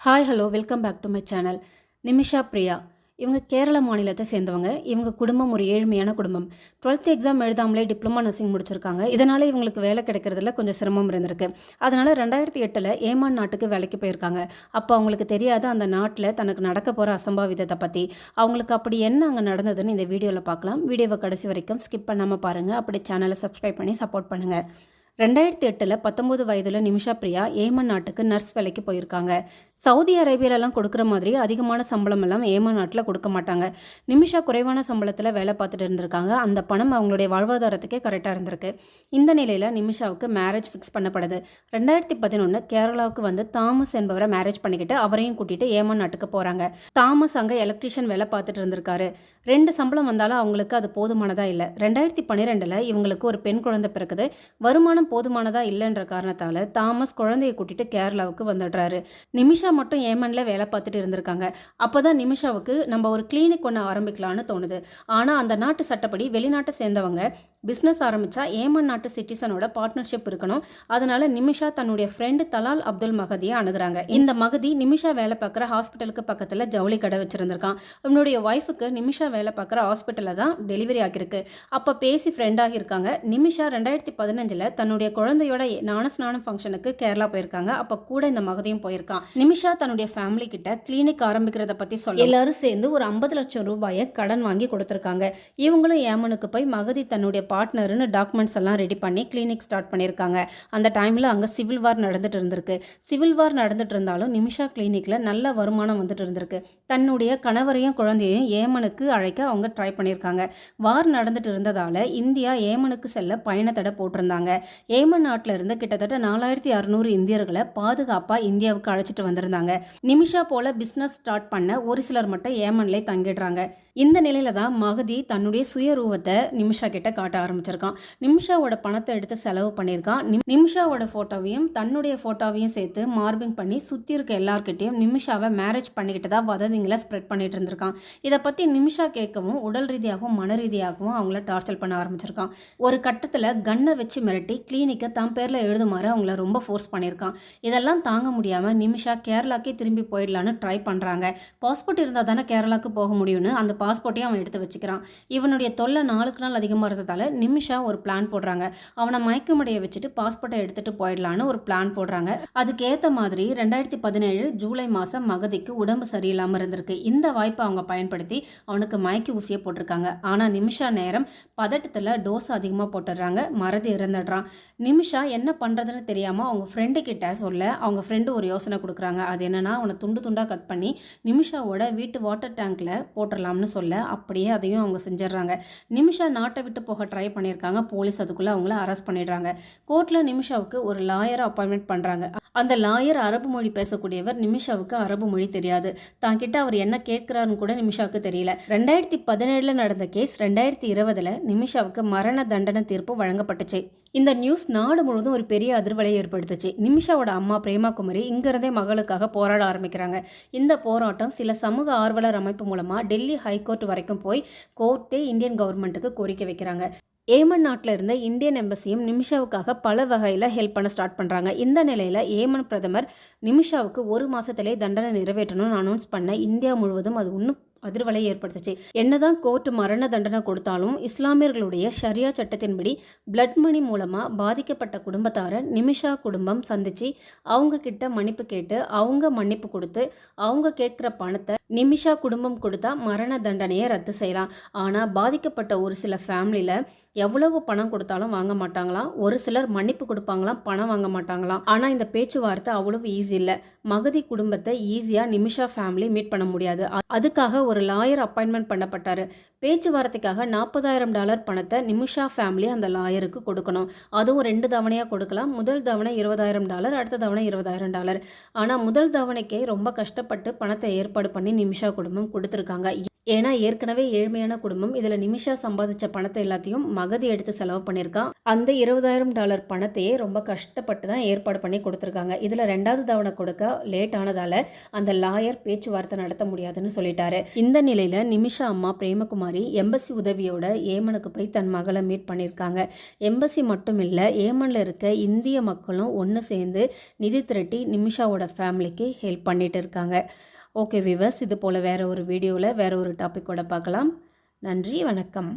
Hi hello welcome back to my channel. Nimisha Priya இவங்க கேரள மாநிலத்தை சேர்ந்தவங்க. இவங்க குடும்பம் ஒரு ஏழ்மையான குடும்பம். 12th எக்ஸாம் எழுதாமலே டிப்ளமா நர்சிங் முடிச்சிருக்காங்க. இதனால் இவங்களுக்கு வேலை கிடைக்கிறதுல கொஞ்சம் சிரமம் இருந்திருக்கு. அதனால் 2008 ஏமான் நாட்டுக்கு வேலைக்கு போயிருக்காங்க. அப்போ அவங்களுக்கு தெரியாத அந்த நாட்டில் தனக்கு நடக்க போகிற அசம்பாவிதத்தை பற்றி, அவங்களுக்கு அப்படி என்ன அங்கே நடந்ததுன்னு இந்த வீடியோவில் பார்க்கலாம். வீடியோவை கடைசி வரைக்கும் ஸ்கிப் பண்ணாமல் பாருங்கள். அப்படி சேனலை சப்ஸ்கிரைப் பண்ணி சப்போர்ட் பண்ணுங்கள். 2008 19 வயதில் நிமிஷா பிரியா ஏமன் நாட்டுக்கு நர்ஸ் வேலைக்கு போயிருக்காங்க. சவுதி அரேபியாலலாம் கொடுக்குற மாதிரி அதிகமான சம்பளம் எல்லாம் ஏமன் நாட்டில் கொடுக்க மாட்டாங்க. நிமிஷா குறைவான சம்பளத்தில் வேலை பார்த்துட்டு இருந்திருக்காங்க. அந்த பணம் அவங்களுடைய வாழ்வாதாரத்துக்கே கரெக்டாக இருந்திருக்கு. இந்த நிலையில் நிமிஷாவுக்கு மேரேஜ் ஃபிக்ஸ் பண்ணப்படுது. 2011 கேரளாவுக்கு வந்து தாமஸ் என்பவரை மேரேஜ் பண்ணிக்கிட்டு அவரையும் கூட்டிகிட்டு ஏமன் நாட்டுக்கு போகிறாங்க. தாமஸ் அங்கே எலக்ட்ரிஷியன் வேலை பார்த்துட்டு இருந்திருக்காரு. 2 சம்பளம் வந்தாலும் அவங்களுக்கு அது போதுமானதாக இல்லை. 2012 இவங்களுக்கு ஒரு பெண் குழந்தை பிறக்குது. வருமானம் போதுமானதாக இல்லைன்ற காரணத்தால் தாமஸ் குழந்தையை கூட்டிகிட்டு கேரளாவுக்கு வந்துடுறாரு. நிமிஷா மட்டும் ஏமனில் வேலை பார்த்துட்டு இருந்திருக்காங்க. அப்போ தான் நிமிஷாவுக்கு நம்ம ஒரு கிளினிக் ஒன்று ஆரம்பிக்கலான்னு தோணுது. ஆனால் அந்த நாட்டு சட்டப்படி வெளிநாட்டை சேர்ந்தவங்க பிஸ்னஸ் ஆரம்பித்தா ஏமன் நாட்டு சிட்டிசனோட பார்ட்னர்ஷிப் இருக்கணும். அதனால் நிமிஷா தன்னுடைய ஃப்ரெண்டு தலால் அப்துல் மகதியை அணுகுறாங்க. இந்த மகதி நிமிஷா வேலை பார்க்குற ஹாஸ்பிட்டலுக்கு பக்கத்தில் ஜவுளி கடை வச்சுருந்துருக்கான். அவனுடைய ஒய்ஃபுக்கு நிமிஷா வேலை பார்க்குற ஹாஸ்பிட்டலில் தான் டெலிவரி ஆகியிருக்கு. அப்போ பேசி ஃப்ரெண்டாகி இருக்காங்க. நிமிஷா 2015 தன்னுடைய குழந்தையோட ஞானஸ்நானம் ஃபங்க்ஷனுக்கு கேரளா போயிருக்காங்க. அப்போ கூட இந்த மகதியும் போயிருக்கான். நிமிஷா தன்னுடைய ஃபேமிலி கிட்ட கிளினிக் ஆரம்பிக்கிறத பற்றி சொல்ல எல்லாரும் சேர்ந்து ஒரு 50 லட்சம் ரூபாயை கடன் வாங்கி கொடுத்துருக்காங்க. இவங்களும் ஏமனுக்கு போய் மகதி தன்னுடைய பார்ட்னர்னு டாக்குமெண்ட்ஸ் எல்லாம் ரெடி பண்ணி கிளினிக் ஸ்டார்ட் பண்ணியிருக்காங்க. அந்த டைமில் அங்கே சிவில் வார் நடந்துட்டு இருந்திருக்கு. சிவில் வார் நடந்துட்டு இருந்தாலும் நிமிஷா கிளினிக்கில் நல்ல வருமானம் வந்துட்டு இருந்திருக்கு. தன்னுடைய கணவரையும் குழந்தையையும் ஏமனுக்கு அழைக்க அவங்க ட்ரை பண்ணியிருக்காங்க. வார் நடந்துட்டு இருந்ததால் இந்தியா ஏமனுக்கு செல்ல பயண தடை போட்டிருந்தாங்க. ஏமன் நாட்டில் இருந்து கிட்டத்தட்ட 4600 இந்தியர்களை பாதுகாப்பாக இந்தியாவுக்கு அழைச்சிட்டு வந்திருந்தாங்க. நிமிஷா போல பிஸ்னஸ் ஸ்டார்ட் பண்ண ஒரு சிலர் மட்டும் ஏமன்லே தங்கிடுறாங்க. இந்த நிலையில தான் மகதி தன்னுடைய சுயரூபத்தை நிமிஷா கிட்ட காட்ட ஆரம்பிச்சிருக்கான். நிமிஷாவோட பணத்தை எடுத்து செலவு பண்ணியிருக்கான். நிமிஷாவோட ஃபோட்டோவையும் தன்னுடைய ஃபோட்டோவையும் சேர்த்து மார்பிங் பண்ணி சுற்றி இருக்க எல்லார்கிட்டையும் நிமிஷாவை மேரேஜ் பண்ணிக்கிட்டதா வதந்திங்களை ஸ்ப்ரெட் பண்ணிட்டு இருந்திருக்கான். இதை பற்றி நிமிஷா கேட்கவும் உடல் ரீதியாகவும் மன ரீதியாகவும் அவங்கள டார்ச்சர் பண்ண ஆரம்பிச்சிருக்கான். ஒரு கட்டத்தில் கன்னை வச்சு மிரட்டி கிளினிக்கை தன் பேரில் எழுதுமாறு அவங்கள ரொம்ப ஃபோர்ஸ் பண்ணியிருக்கான். இதெல்லாம் தாங்க முடியாமல் நிமிஷா கேரளாக்கே திரும்பி போயிடலான்னு ட்ரை பண்ணுறாங்க. பாஸ்போர்ட் இருந்தால் தானே கேரளாவுக்கு போக முடியும்னு அந்த பாஸ்போர்ட்டையும் அவன் எடுத்து வச்சுக்கிறான். இவனுடைய தொல்லை நாளுக்கு நாள் அதிகமாக இருந்ததால் நிமிஷா ஒரு பிளான் போடுறாங்க. அவனை மயக்கமடைய வச்சுட்டு பாஸ்போர்ட்டை எடுத்துகிட்டு போயிடலான்னு ஒரு பிளான் போடுறாங்க. அதுக்கேற்ற மாதிரி 2017 ஜூலை மாதம் மகதிக்கு உடம்பு சரியில்லாமல் இருந்திருக்கு. இந்த வாய்ப்பை அவங்க பயன்படுத்தி அவனுக்கு மயக்கி ஊசியை போட்டிருக்காங்க. ஆனால் நிமிஷா நேரம் பதட்டத்தில் டோஸ் அதிகமாக போட்டுடுறாங்க. மறதி இறந்துடுறான். நிமிஷா என்ன பண்ணுறதுன்னு தெரியாமல் அவங்க ஃப்ரெண்டு கிட்ட சொல்ல அவங்க ஃப்ரெண்டு ஒரு யோசனை கொடுக்குறாங்க. அது என்னன்னா அவனை துண்டு துண்டாக கட் பண்ணி நிமிஷாவோட வீட்டு வாட்டர் டேங்க்கில் போட்டுடலாம்னு சொல்ல அப்படியே அதையும் அவங்க செஞ்சிடறாங்க. நிமிஷா நாட்டை விட்டு போக ட்ரை பண்ணியிருக்காங்க. போலீஸ் அதுக்குள்ளே அவங்கள அரெஸ்ட் பண்ணிடுறாங்க. கோர்ட்டில் நிமிஷாவுக்கு ஒரு லாயரை அப்பாயின்மெண்ட் பண்ணுறாங்க. அந்த லாயர் அரபு மொழி பேசக்கூடியவர். நிமிஷாவுக்கு அரபு மொழி தெரியாது. தான்கிட்ட அவர் என்ன கேட்குறாருன்னு கூட நிமிஷாவுக்கு தெரியல. 2017 நடந்த கேஸ் 2020 நிமிஷாவுக்கு மரண தண்டனை தீர்ப்பு வழங்கப்பட்டுச்சு. இந்த நியூஸ் நாடு முழுவதும் ஒரு பெரிய அதிர்வலை ஏற்படுத்துச்சு. நிமிஷாவோட அம்மா பிரேமா குமரி இங்கிருந்தே மகளுக்காக போராட ஆரம்பிக்கிறாங்க. இந்த போராட்டம் சில சமூக ஆர்வலர் அமைப்பு மூலமாக டெல்லி ஹைகோர்ட் வரைக்கும் போய் கோர்ட்டே இந்தியன் கவர்மெண்ட்டுக்கு கோரிக்கை வைக்கிறாங்க. ஏமன் நாட்டில் இருந்த இந்தியன் எம்பசியும் நிமிஷாவுக்காக பல வகையில் ஹெல்ப் பண்ண ஸ்டார்ட் பண்ணுறாங்க. இந்த நிலையில் ஏமன் பிரதமர் நிமிஷாவுக்கு 1 மாதத்திலே தண்டனை நிறைவேற்றணும்னு அனௌன்ஸ் பண்ண இந்தியா முழுவதும் அது இன்னும் அதிர்வலை ஏற்படுத்துச்சு. என்னதான் கோர்ட் மரண தண்டனை கொடுத்தாலும் இஸ்லாமியர்களுடைய ஷரியா சட்டத்தின்படி பிளட் மணி மூலமாக பாதிக்கப்பட்ட குடும்பத்தாரை நிமிஷா குடும்பம் சந்திச்சு அவங்க கிட்ட மன்னிப்பு கேட்டு அவங்க மன்னிப்பு கொடுத்து அவங்க கேட்குற பணத்தை நிமிஷா குடும்பம் கொடுத்தா மரண தண்டனையை ரத்து செய்யலாம். ஆனால் பாதிக்கப்பட்ட ஒரு சில ஃபேமிலியில் எவ்வளவு பணம் கொடுத்தாலும் வாங்க மாட்டாங்களாம். ஒரு சிலர் மன்னிப்பு கொடுப்பாங்களாம், பணம் வாங்க மாட்டாங்களாம். ஆனால் இந்த பேச்சுவார்த்தை அவ்வளவு ஈஸி இல்லை. மகதி குடும்பத்தை ஈஸியாக நிமிஷா ஃபேமிலி மீட் பண்ண முடியாது. அதுக்காக ஒரு லாயர் அப்பாயின்மெண்ட் பண்ணப்பட்டார். பேச்சுவார்த்தைக்காக $40,000 பணத்தை நிமிஷா ஃபேமிலி அந்த லாயருக்கு கொடுக்கணும். அதுவும் 2 தவணையாக கொடுக்கலாம். முதல் தவணை $20,000, அடுத்த தவணை $20,000. ஆனால் முதல் தவணைக்கே ரொம்ப கஷ்டப்பட்டு பணத்தை ஏற்பாடு பண்ணி நிமிஷா குடும்பம் கொடுத்துருக்காங்க. ஏன்னா ஏற்கனவே ஏழ்மையான குடும்பம். இதில் நிமிஷா சம்பாதிச்ச பணத்தை எல்லாத்தையும் மகதி எடுத்து செலவு பண்ணியிருக்கான். அந்த $20,000 பணத்தையே ரொம்ப கஷ்டப்பட்டு தான் ஏற்பாடு பண்ணி கொடுத்துருக்காங்க. இதில் 2வது தவணை கொடுக்க லேட் ஆனதால் அந்த லாயர் பேச்சுவார்த்தை நடத்த முடியாதுன்னு சொல்லிட்டாரு. இந்த நிலையில் நிமிஷா அம்மா பிரேமகுமாரி எம்பசி உதவியோட ஏமனுக்கு போய் தன் மகளை மீட் பண்ணியிருக்காங்க. எம்பசி மட்டும் இல்லை, ஏமனில் இருக்க இந்திய மக்களும் ஒன்று சேர்ந்து நிதி திரட்டி நிமிஷாவோட ஃபேமிலிக்கு ஹெல்ப் பண்ணிட்டு இருக்காங்க. ஓகே விவர்ஸ், இது போல் வேறு ஒரு வீடியோவில் வேறு ஒரு டாப்பிக்கோட பார்க்கலாம். நன்றி, வணக்கம்.